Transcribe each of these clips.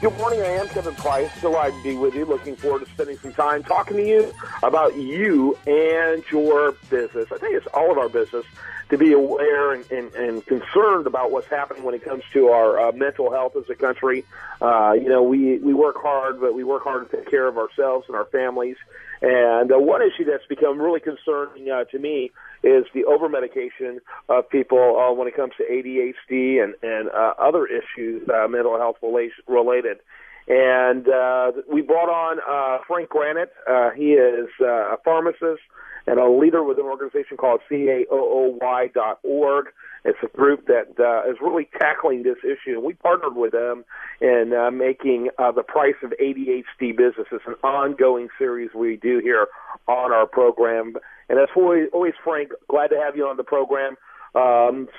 Good morning, I am Kevin Price. Delighted to be with you. Looking forward to spending some time talking to you about you and your business. I think it's all of our business to be aware and concerned about what's happening when it comes to our mental health as a country. We work hard, but we work hard to take care of ourselves and our families. And one issue that's become really concerning to me is the over-medication of people when it comes to ADHD and other issues, mental health related. And we brought on Frank Granett. He is a pharmacist and a leader with an organization called CAOOY.org. It's a group that is really tackling this issue. And we partnered with them in making the Price of ADHD Business. It's an ongoing series we do here on our program. And as always, Frank, glad to have you on the program. CAOOY.org.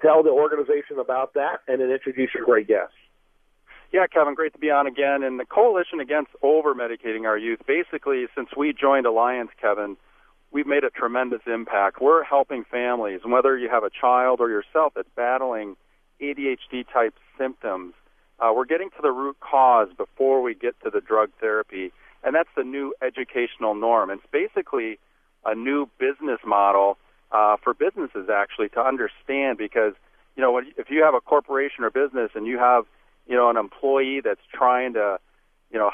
Tell the organization about that and then introduce your great guest. Yeah, Kevin, great to be on again. And the Coalition Against Over-Medicating Our Youth, basically, since we joined Alliance, Kevin, we've made a tremendous impact. We're helping families, and whether you have a child or yourself that's battling ADHD-type symptoms, we're getting to the root cause before we get to the drug therapy, and that's the new educational norm. It's basically a new business model for businesses, actually, to understand, because, if you have a corporation or business and you have an employee that's trying to,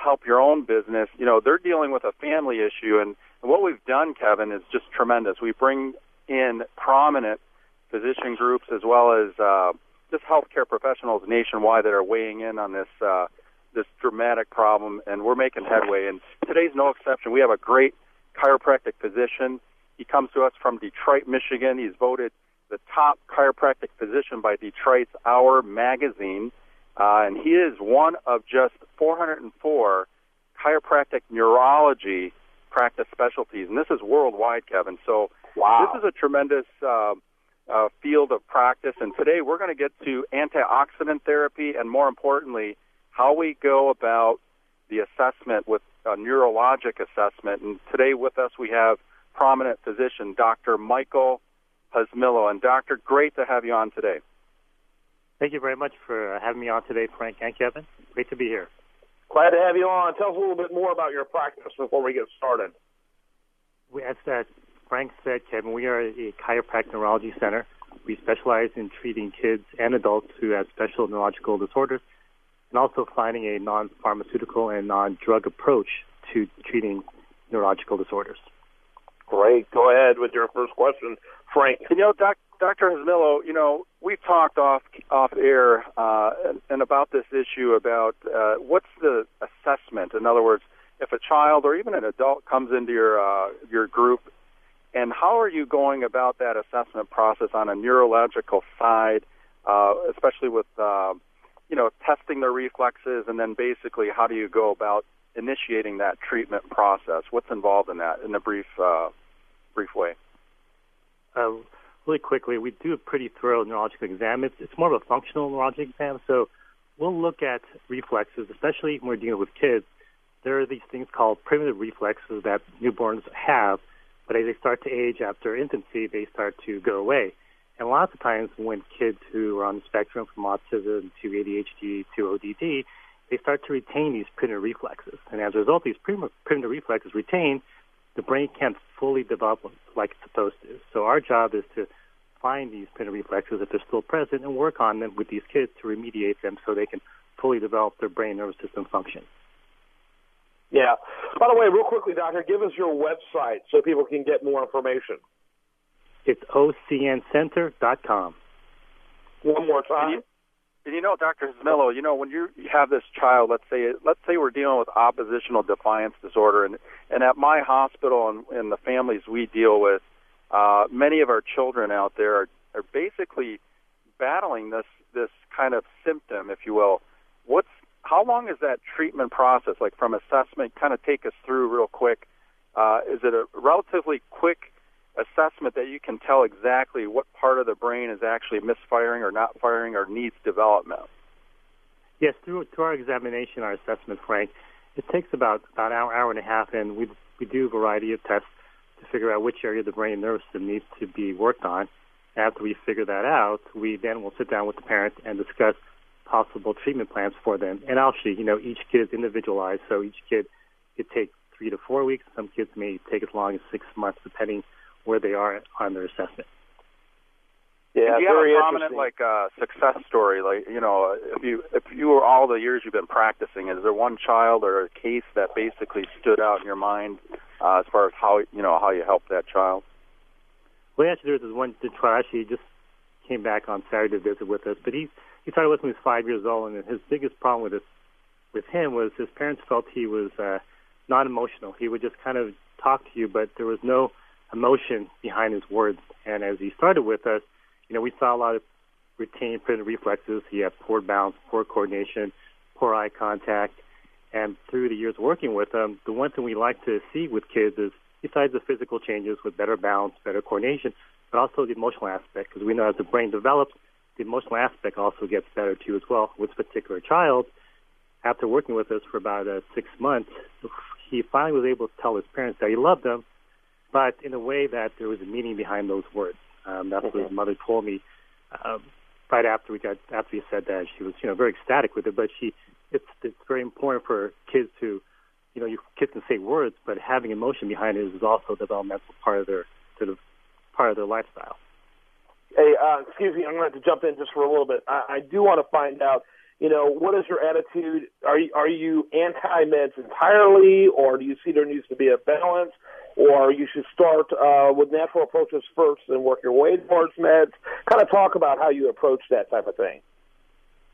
help your own business, they're dealing with a family issue. And what we've done, Kevin, is just tremendous. We bring in prominent physician groups as well as just healthcare professionals nationwide that are weighing in on this dramatic problem, and we're making headway. And today's no exception. We have a great chiropractic physician. He comes to us from Detroit, Michigan. He's voted the top chiropractic physician by Detroit's Hour magazine. And he is one of just 404 chiropractic neurology practice specialties, and this is worldwide, Kevin. So wow. This is a tremendous field of practice, and today we're going to get to antioxidant therapy and, more importantly, how we go about the assessment with a neurologic assessment. And today with us we have prominent physician Dr. Michael Husmillo. And, Doctor, great to have you on today. Thank you very much for having me on today, Frank and Kevin. Great to be here. Glad to have you on. Tell us a little bit more about your practice before we get started. As Frank said, Kevin, we are a chiropractic neurology center. We specialize in treating kids and adults who have special neurological disorders and also finding a non-pharmaceutical and non-drug approach to treating neurological disorders. Great. Go ahead with your first question, Frank. Dr. Husmillo, we've talked off air and about this issue about what's the assessment. In other words, if a child or even an adult comes into your group, and how are you going about that assessment process on a neurological side, especially with testing their reflexes, and then basically how do you go about initiating that treatment process? What's involved in that in a brief way? Really quickly, we do a pretty thorough neurological exam. It's more of a functional neurologic exam, so we'll look at reflexes, especially when we're dealing with kids. There are these things called primitive reflexes that newborns have, but as they start to age after infancy, they start to go away. And lots of times when kids who are on the spectrum from autism to ADHD to ODD, they start to retain these primitive reflexes. And as a result, these primitive reflexes retain, the brain can't fully develop like it's supposed to. So our job is to find these primitive reflexes if they're still present and work on them with these kids to remediate them so they can fully develop their brain nervous system function. Yeah. By the way, real quickly, Doctor, give us your website so people can get more information. It's ocncenter.com. One more time. And Dr. Husmillo, when you have this child, let's say we're dealing with oppositional defiance disorder, and at my hospital and the families we deal with, many of our children out there are basically battling this kind of symptom, if you will. How long is that treatment process, like from assessment? Kind of take us through real quick. Is it a relatively quick assessment that you can tell exactly what part of the brain is actually misfiring or not firing or needs development? Yes, through our examination, our assessment, Frank, it takes about an hour and a half, and we do a variety of tests to figure out which area of the brain nervous system needs to be worked on. After we figure that out, we then will sit down with the parent and discuss possible treatment plans for them. And actually, each kid is individualized, so each kid could take 3 to 4 weeks. Some kids may take as long as 6 months, depending where they are on their assessment. Yeah, do you have a prominent success story? If you were all the years you've been practicing, is there one child or a case that basically stood out in your mind as far as how you helped that child? Well, actually, there was this one child. Actually, he just came back on Saturday to visit with us, but he started with me when he was 5 years old, and his biggest problem with him was his parents felt he was not emotional. He would just kind of talk to you, but there was no emotion behind his words. And as he started with us, we saw a lot of retained printed reflexes. He had poor balance, poor coordination, poor eye contact. And through the years working with him, the one thing we like to see with kids is, besides the physical changes with better balance, better coordination, but also the emotional aspect, because we know as the brain develops, the emotional aspect also gets better too as well. With this particular child, after working with us for about 6 months, he finally was able to tell his parents that he loved them, but in a way that there was a meaning behind those words. That's what his mother told me right after he said that. She was, very ecstatic with it. But it's very important for kids to, kids can say words, but having emotion behind it is also a developmental part of their lifestyle. Hey, excuse me, I'm going to have to jump in just for a little bit. I do want to find out, what is your attitude? Are you anti-meds entirely, or do you see there needs to be a balance? Or you should start with natural approaches first and work your way towards meds? Kind of talk about how you approach that type of thing.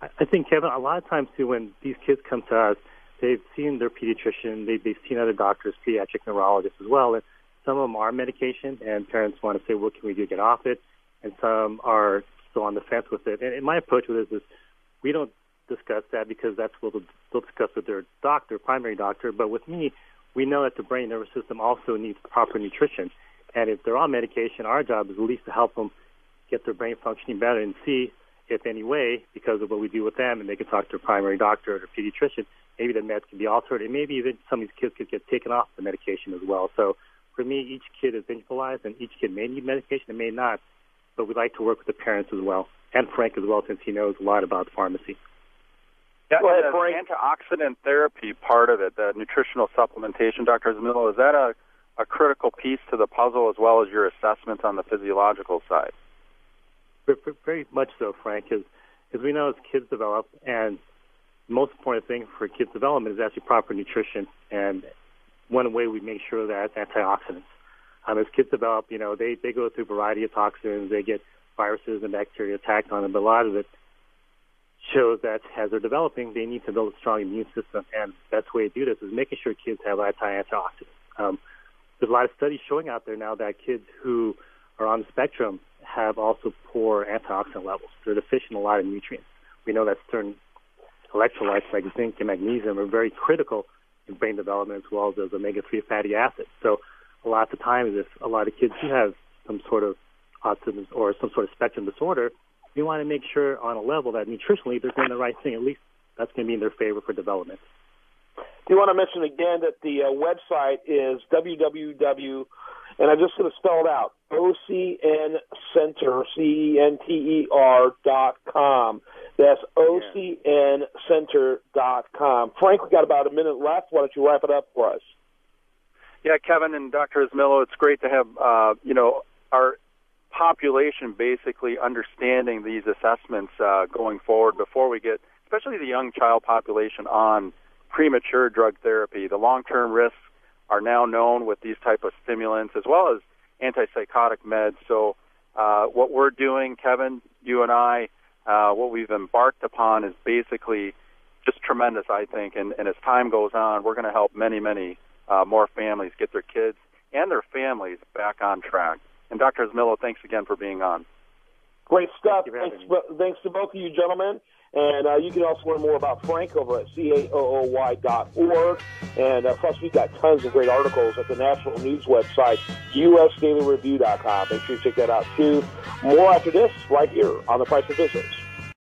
I think, Kevin, a lot of times, too, when these kids come to us, they've seen their pediatrician, they've seen other doctors, pediatric neurologists as well, and some of them are medication, and parents want to say, what can we do to get off it? And some are still on the fence with it. And my approach with this is we don't discuss that because that's what they'll discuss with their doctor, primary doctor. But with me, we know that the brain nervous system also needs proper nutrition. And if they're on medication, our job is at least to help them get their brain functioning better and see if any way, because of what we do with them, and they can talk to their primary doctor or their pediatrician, maybe the meds can be altered, and maybe even some of these kids could get taken off the medication as well. So for me, each kid is individualized, and each kid may need medication and may not, but we like to work with the parents as well, and Frank as well, since he knows a lot about pharmacy. Yeah, the antioxidant therapy part of it, the nutritional supplementation, Dr. Husmillo, is that a critical piece to the puzzle as well as your assessments on the physiological side? Very much so, Frank, as we know as kids develop, and the most important thing for kids' development is actually proper nutrition, and one way we make sure that antioxidants. As kids develop, they go through a variety of toxins, they get viruses and bacteria attacked on them, but a lot of it shows that as they're developing, they need to build a strong immune system, and the best way to do this is making sure kids have antioxidants. There's a lot of studies showing out there now that kids who are on the spectrum have also poor antioxidant levels. They're deficient in a lot of nutrients. We know that certain electrolytes like zinc and magnesium are very critical in brain development as well as those omega-3 fatty acids. So a lot of the times if a lot of kids do have some sort of autism or some sort of spectrum disorder, we want to make sure on a level that nutritionally they're doing the right thing. At least that's going to be in their favor for development. Do you want to mention again that the website is www, and I'm just going to spell it out, OCNCenter, CENTER.com. That's OCNCenter.com. Frank, we got about a minute left. Why don't you wrap it up for us? Yeah, Kevin and Dr. Husmillo, it's great to have, our population basically understanding these assessments going forward before we get, especially the young child population, on premature drug therapy. The long-term risks are now known with these type of stimulants as well as antipsychotic meds. So what we're doing, Kevin, you and I, what we've embarked upon is basically just tremendous, I think. And as time goes on, we're going to help many, many more families get their kids and their families back on track. And Dr. Husmillo, thanks again for being on. Great stuff. Thanks to both of you gentlemen. And you can also learn more about Frank over at CAOOY.org. And plus, we've got tons of great articles at the national news website, USDailyReview.com. Make sure you check that out, too. More after this, right here on The Price of Business.